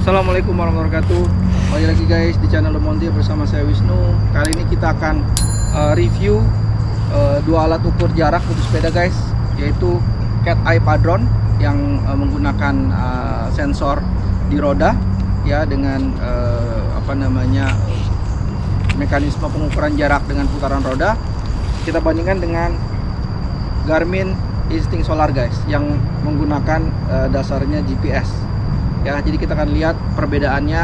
Assalamualaikum warahmatullahi wabarakatuh. Kembali lagi guys di channel Lemontir bersama saya Wisnu. Kali ini kita akan review dua alat ukur jarak untuk sepeda guys, yaitu Cat Eye Padron yang menggunakan sensor di roda ya, dengan mekanisme pengukuran jarak dengan putaran roda. Kita bandingkan dengan Garmin Instinct Solar guys, yang menggunakan dasarnya GPS. Ya, jadi kita akan lihat perbedaannya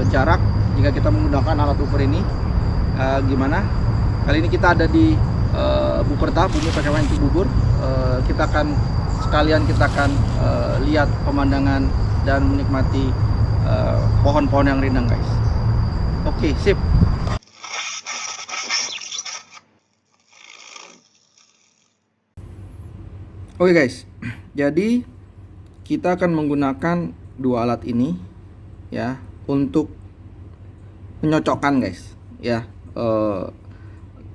jarak jika kita menggunakan alat ukur ini gimana. Kali ini kita ada di Bukerta, Bumi Pakrawan Cibubur. Kita akan lihat pemandangan dan menikmati pohon-pohon yang rindang guys. Oke, sip. Oke guys, jadi kita akan menggunakan dua alat ini ya untuk menyocokkan guys ya,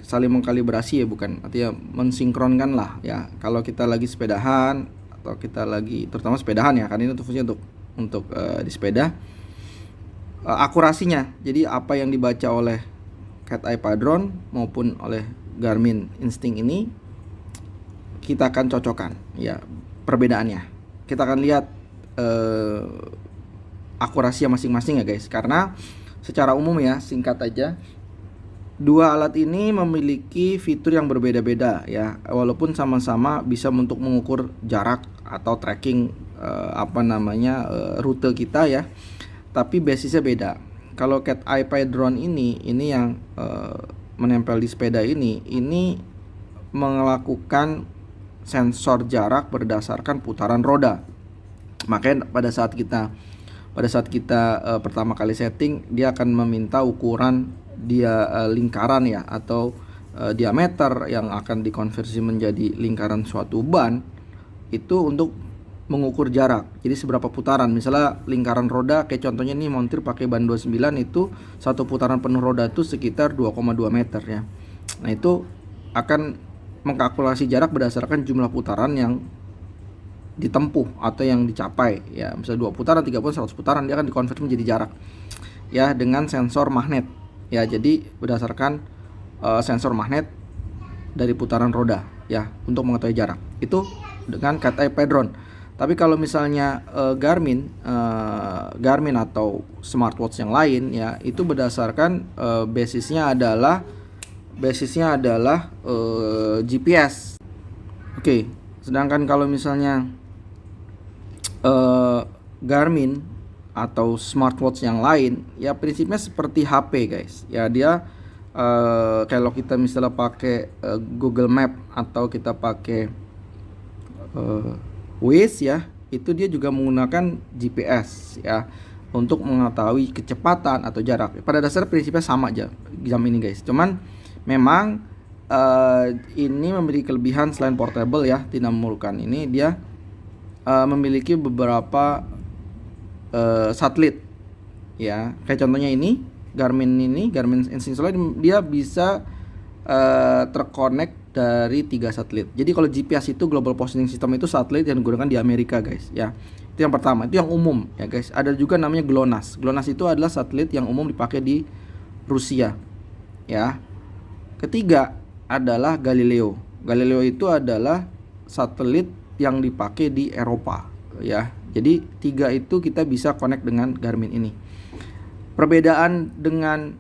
saling mengkalibrasi ya, bukan artinya mensinkronkan lah ya. Kalau kita lagi sepedahan atau kita lagi, terutama sepedahan ya, kan ini untuk fungsinya untuk di sepeda, akurasinya. Jadi apa yang dibaca oleh Cat Eye Padron maupun oleh Garmin Instinct ini kita akan cocokkan ya perbedaannya. Kita akan lihat akurasi masing-masing ya guys, karena secara umum ya, singkat aja, dua alat ini memiliki fitur yang berbeda-beda ya, walaupun sama-sama bisa untuk mengukur jarak atau tracking rute kita ya, tapi basisnya beda. Kalau Cat Eye Padron ini yang menempel di sepeda ini melakukan sensor jarak berdasarkan putaran roda. Makanya pada saat kita pertama kali setting, dia akan meminta ukuran dia lingkaran ya, atau diameter yang akan dikonversi menjadi lingkaran suatu ban itu untuk mengukur jarak. Jadi seberapa putaran, misalnya lingkaran roda kayak contohnya nih, montir pakai ban 29, itu satu putaran penuh roda itu sekitar 2,2 meter ya. Nah, itu akan mengkalkulasi jarak berdasarkan jumlah putaran yang ditempuh atau yang dicapai ya. Misalnya 2 putaran, 3 putaran, 100 putaran, dia akan dikonversi menjadi jarak ya dengan sensor magnet ya. Jadi berdasarkan sensor magnet dari putaran roda ya untuk mengetahui jarak itu dengan Cat Eye Padron. Tapi kalau misalnya Garmin atau smartwatch yang lain ya, itu berdasarkan basisnya adalah GPS. Oke, sedangkan kalau misalnya Garmin atau smartwatch yang lain ya, prinsipnya seperti HP guys ya. Dia kalau kita misalnya pakai Google Map atau kita pakai Waze ya, itu dia juga menggunakan GPS ya untuk mengetahui kecepatan atau jarak. Pada dasarnya prinsipnya sama aja jam ini guys, cuman memang ini memiliki kelebihan selain portable ya, tidak memerlukan ini, dia memiliki beberapa satelit ya. Kayak contohnya ini Garmin Instinct Solar, dia bisa terkonek dari 3 satelit. Jadi kalau GPS itu Global Positioning System, itu satelit yang digunakan di Amerika guys ya. Itu yang pertama, itu yang umum ya guys. Ada juga namanya GLONASS. GLONASS itu adalah satelit yang umum dipakai di Rusia ya. Ketiga adalah Galileo. Galileo itu adalah satelit yang dipakai di Eropa ya. Jadi 3 itu kita bisa connect dengan Garmin ini. Perbedaan dengan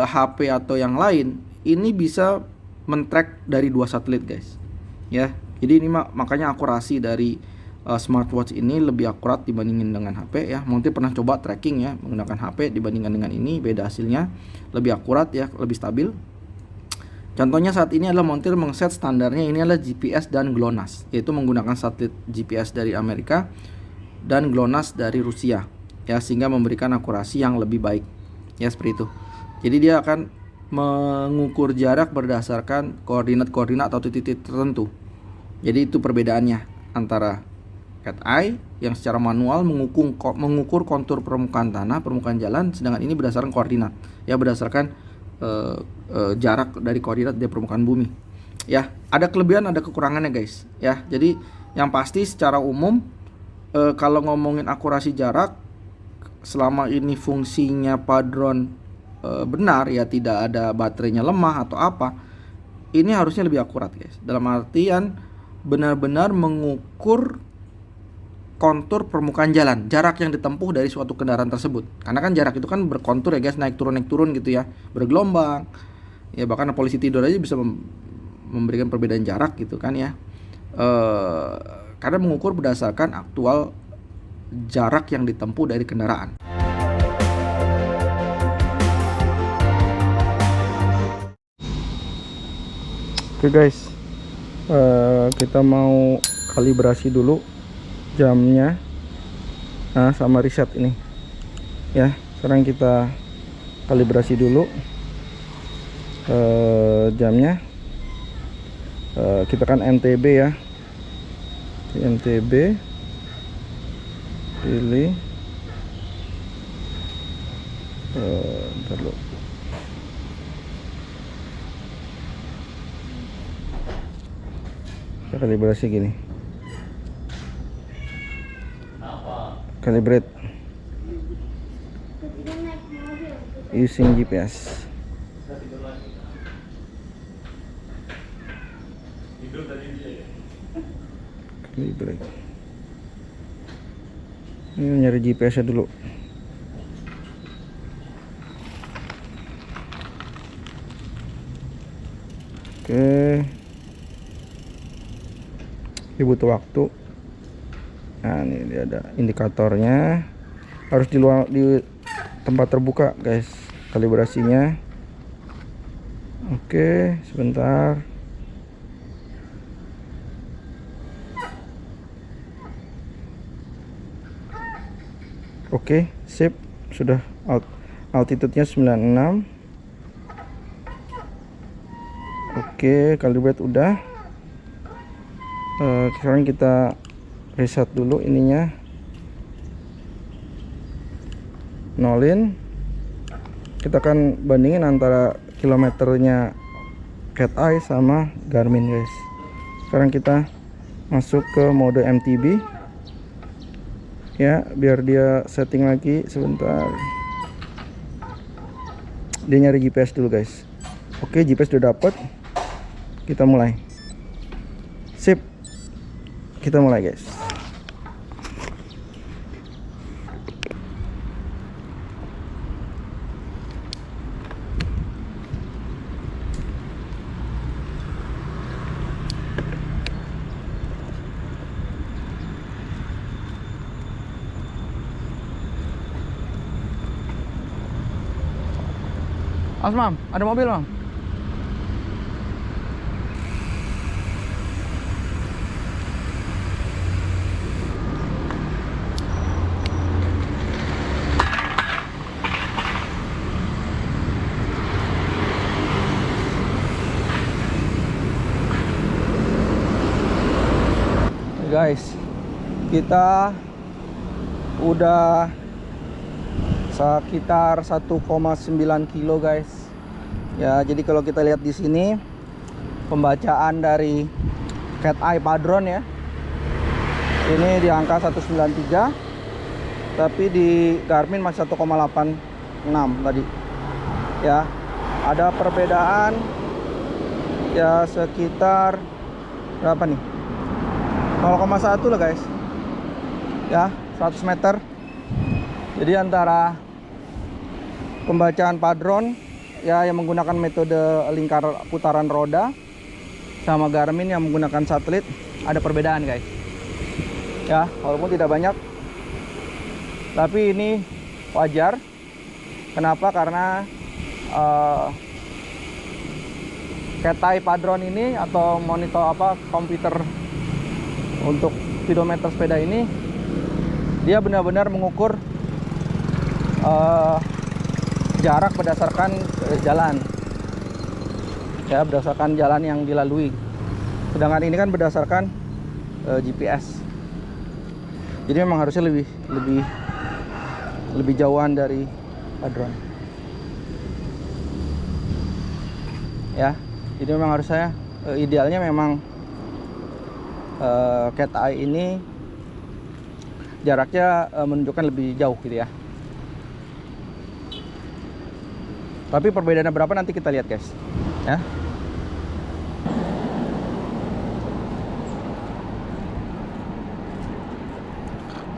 HP atau yang lain, ini bisa men-track dari 2 satelit guys ya. Jadi ini makanya akurasi dari smartwatch ini lebih akurat dibandingin dengan HP ya. Montir pernah coba tracking ya menggunakan HP, dibandingkan dengan ini beda hasilnya, lebih akurat ya, lebih stabil. Contohnya saat ini adalah montir mengset standarnya ini adalah GPS dan GLONASS, yaitu menggunakan satelit GPS dari Amerika dan GLONASS dari Rusia ya, sehingga memberikan akurasi yang lebih baik ya, seperti itu. Jadi dia akan mengukur jarak berdasarkan koordinat atau titik-titik tertentu. Jadi itu perbedaannya antara Cat Eye yang secara manual mengukur kontur permukaan tanah, permukaan jalan, sedangkan ini berdasarkan koordinat ya, berdasarkan jarak dari koordinat dari permukaan bumi ya. Ada kelebihan, ada kekurangannya guys ya. Jadi yang pasti secara umum kalau ngomongin akurasi jarak selama ini fungsinya padron benar ya, tidak ada baterainya lemah atau apa, ini harusnya lebih akurat guys. Dalam artian benar-benar mengukur kontur permukaan jalan, jarak yang ditempuh dari suatu kendaraan tersebut. Karena kan jarak itu kan berkontur ya guys, naik turun gitu ya, bergelombang. Ya bahkan polisi tidur aja bisa memberikan perbedaan jarak gitu kan ya. Karena mengukur berdasarkan aktual jarak yang ditempuh dari kendaraan. Oke guys, kita mau kalibrasi dulu jamnya, nah sama reset ini ya. Sekarang kita kalibrasi dulu jamnya. Kita kan NTB ya, NTB pilih ntar dulu. Kita kalibrasi gini, calibrate using GPS. Calibrate. Ini nyari GPS nya dulu. Oke, ini butuh waktu. Nah ini dia ada indikatornya, harus di tempat terbuka guys kalibrasinya. Oke, sebentar. Oke, sip, sudah altitude-nya 96. Oke, calibrate udah. Sekarang kita reset dulu ininya, nolin. Kita akan bandingin antara kilometernya Cat Eye sama Garmin guys. Sekarang kita masuk ke mode MTB ya, biar dia setting lagi. Sebentar, dia nyari GPS dulu guys. Oke, GPS udah dapet, kita mulai. Sip, kita mulai guys. Awas mam, ada mobil mam. Guys, kita udah sekitar 1,9 kilo guys ya. Jadi kalau kita lihat di sini pembacaan dari Cat Eye Padron ya, ini di angka 193, tapi di Garmin masih 1,86 tadi ya. Ada perbedaan ya sekitar berapa nih, 0,1 lah guys ya, 100 meter. Jadi antara pembacaan padron ya yang menggunakan metode lingkar putaran roda sama Garmin yang menggunakan satelit, ada perbedaan guys ya, walaupun tidak banyak, tapi ini wajar. Kenapa? Karena Cat Eye Padron ini atau monitor komputer untuk speedometer sepeda ini, dia benar-benar mengukur jarak berdasarkan jalan ya, berdasarkan jalan yang dilalui. Sedangkan ini kan berdasarkan GPS. Jadi memang harusnya lebih jauhan dari padron ya. Jadi memang harusnya idealnya memang Cat Eye ini jaraknya menunjukkan lebih jauh gitu ya. Tapi perbedaannya berapa nanti kita lihat guys, ya.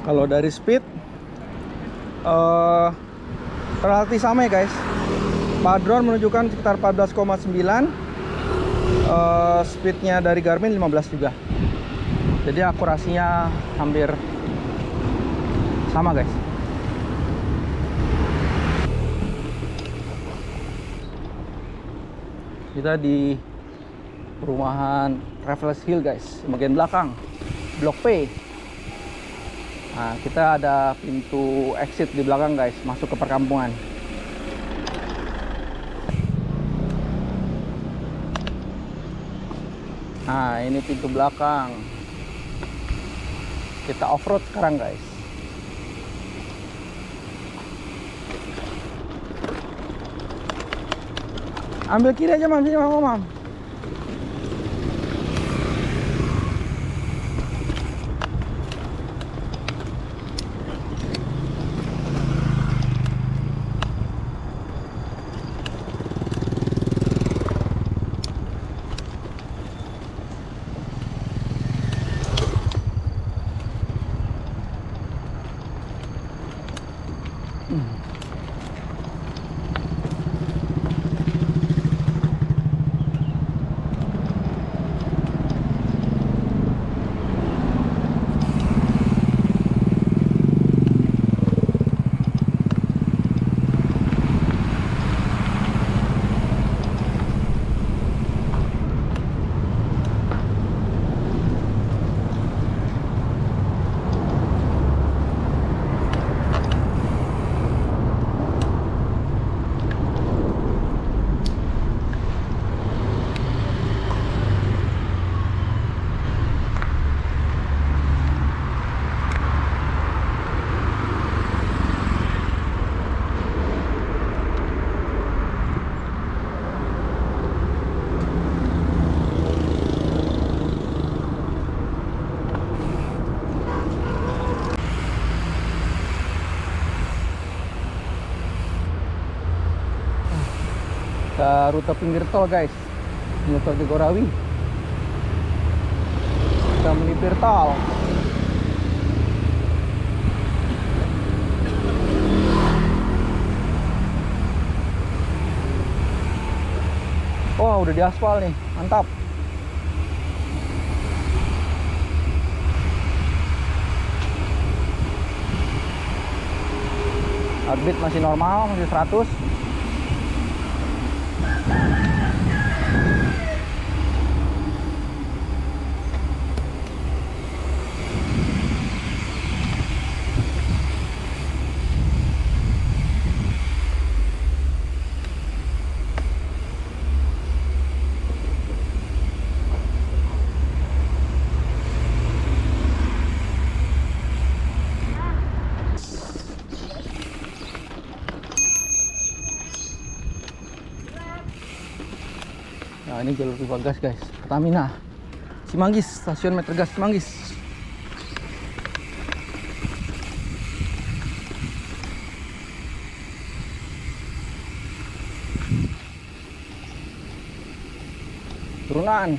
Kalau dari speed relatif sama ya guys. Padron menunjukkan sekitar 14,9, speednya dari Garmin 15 juga. Jadi akurasinya hampir sama guys. Kita di perumahan Raffles Hill guys, bagian belakang Blok P. Nah, kita ada pintu exit di belakang guys, masuk ke perkampungan. Nah, ini pintu belakang. Kita off-road sekarang guys. Ambil kiri aja mam, sini mam. Ke rute pinggir tol guys, muter di Gorawi. Kita melipir tol. Wah, udah di aspal nih, mantap. Heartbeat masih normal, masih 100. Nah, ini jalur pipa gas guys, Pertamina Cimanggis, stasiun Metergas Cimanggis. Turunan.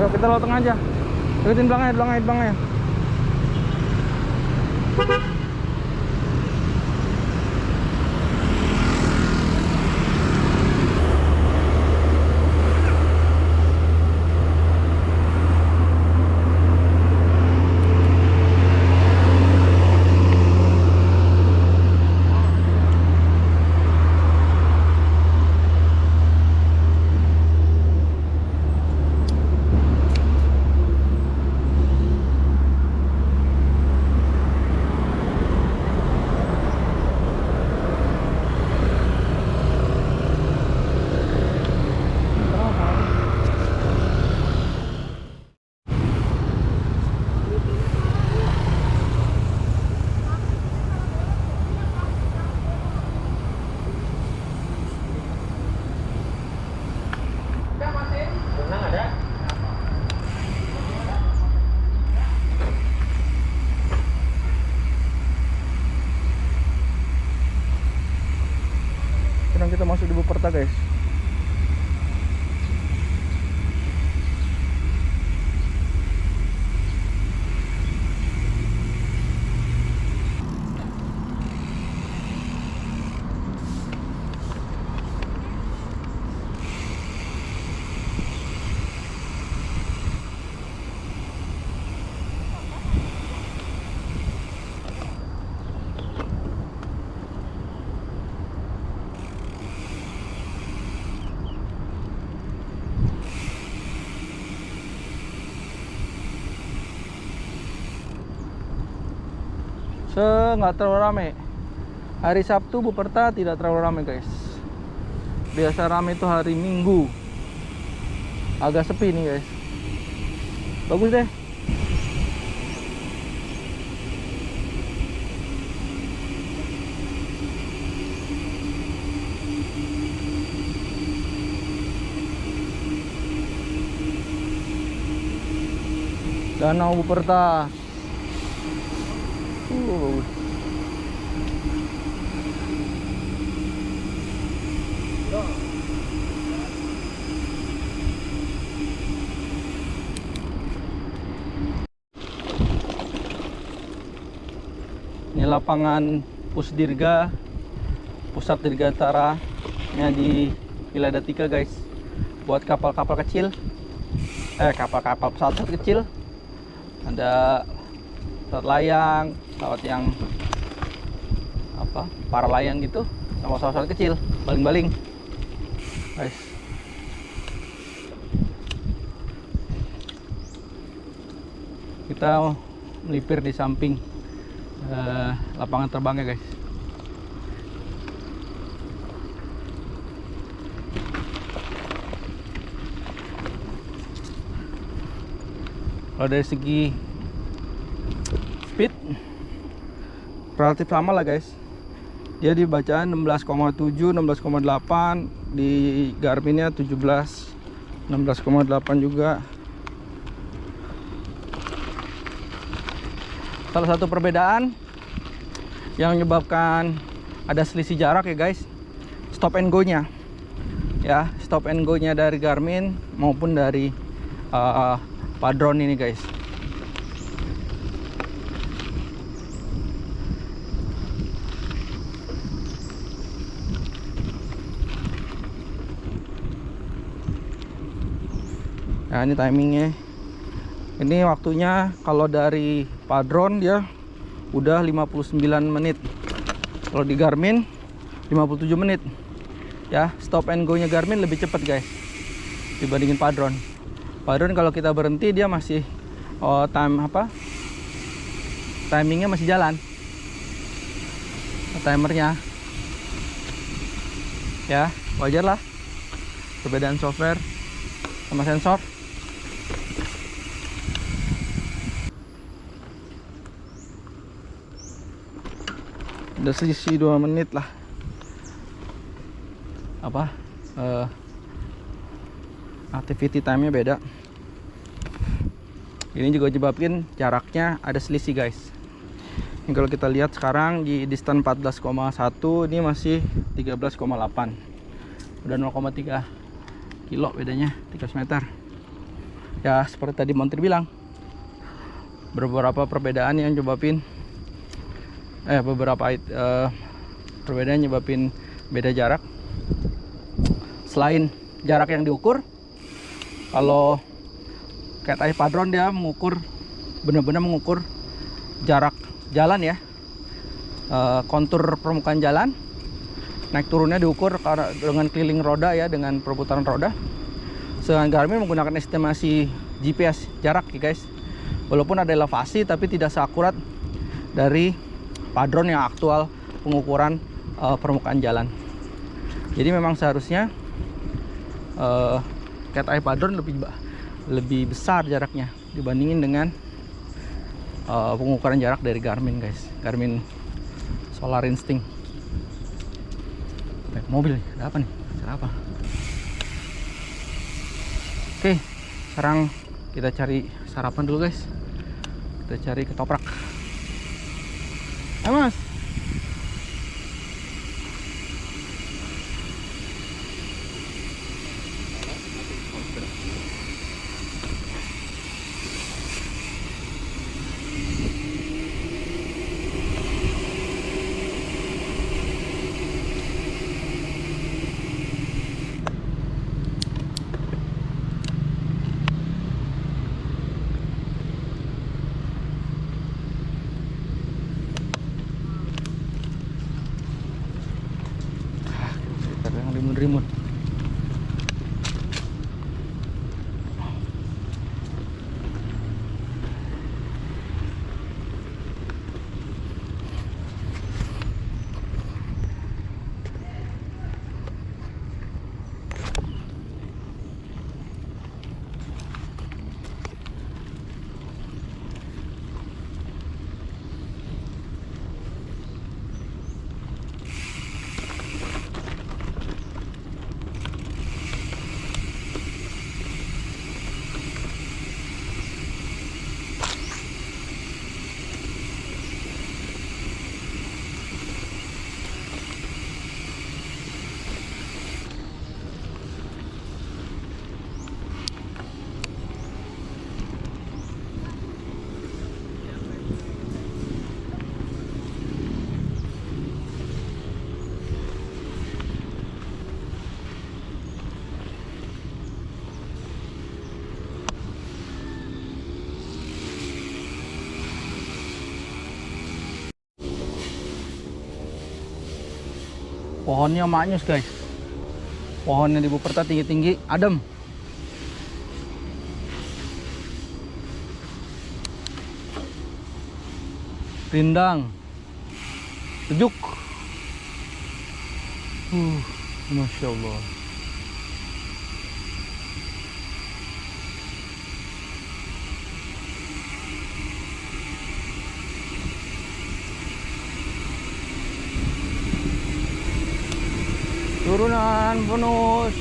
Yuk kita lewat tengah aja. Ikutin belakangnya. masuk di Buperta guys. Nggak terlalu rame. Hari Sabtu Buperta tidak terlalu rame guys. Biasa rame itu hari Minggu. Agak sepi nih guys. Bagus deh. Danau Buperta. Ini lapangan Pusdirga, Pusat Dirgantara nya di Iladatika guys. Buat kapal-kapal kecil, kapal-kapal pesawat kecil. Ada pesawat layang, pesawat yang para layang gitu, sama pesawat kecil, baling-baling guys. Kita melipir di samping lapangan terbangnya guys. Kalau dari segi speed relatif sama lah guys. Dia dibaca 16,7, 16,8, di Garminnya 17, 16,8 juga. Salah satu perbedaan yang menyebabkan ada selisih jarak ya guys, stop and go nya ya, stop and go nya dari Garmin maupun dari Padron ini guys. Nah ini timingnya. Ini waktunya kalau dari Padron dia udah 59 menit. Kalau di Garmin 57 menit. Ya, stop and go nya Garmin lebih cepat guys dibandingin Padron. Padron kalau kita berhenti dia masih timingnya masih jalan. Timernya. Ya, wajar lah. Perbedaan software sama sensor. Udah selisih 2 menit lah. Activity time-nya beda. Ini juga menyebabkan jaraknya ada selisih guys. Ini kalau kita lihat sekarang di distance 14,1, ini masih 13,8. Udah 0,3 kilo bedanya, 300 meter. Ya seperti tadi Montir bilang, beberapa perbedaan yang menyebabkan perbedaan nyebabin beda jarak. Selain jarak yang diukur, kalau Cat Eye Padron dia mengukur, benar-benar mengukur jarak jalan ya, kontur permukaan jalan, naik turunnya diukur dengan keliling roda ya, dengan perputaran roda. Sedangkan Garmin menggunakan estimasi GPS jarak ya guys, walaupun ada elevasi tapi tidak seakurat dari Padron yang aktual pengukuran permukaan jalan. Jadi memang seharusnya Cat Eye Padron lebih besar jaraknya dibandingin dengan pengukuran jarak dari Garmin guys. Garmin Solar Instinct. Mobil nih, ada apa nih? Ada apa? Oke, sekarang kita cari sarapan dulu guys. Kita cari ketoprak. Mas. rimbun. Pohonnya maknyus guys. Pohonnya di Buperta tinggi-tinggi, adem. Rindang, sejuk. Masya Allah. Turunan bonus.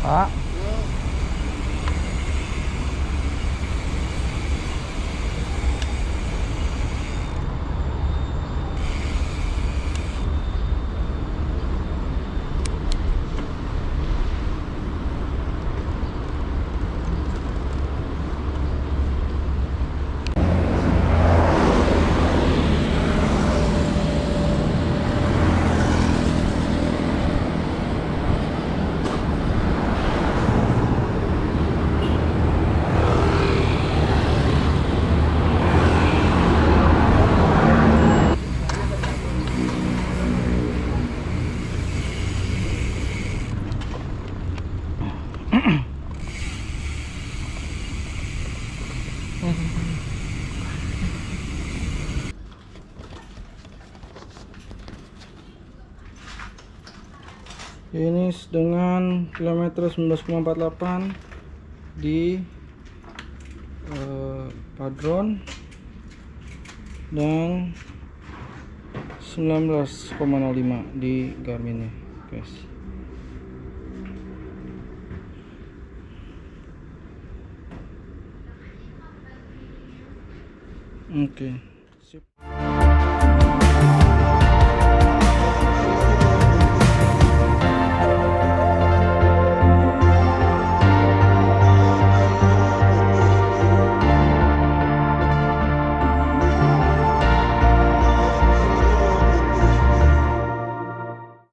Pak. Ini dengan kilometer 19,48 di Padron dan 19,05 di Garmin ya guys. Oke, sip.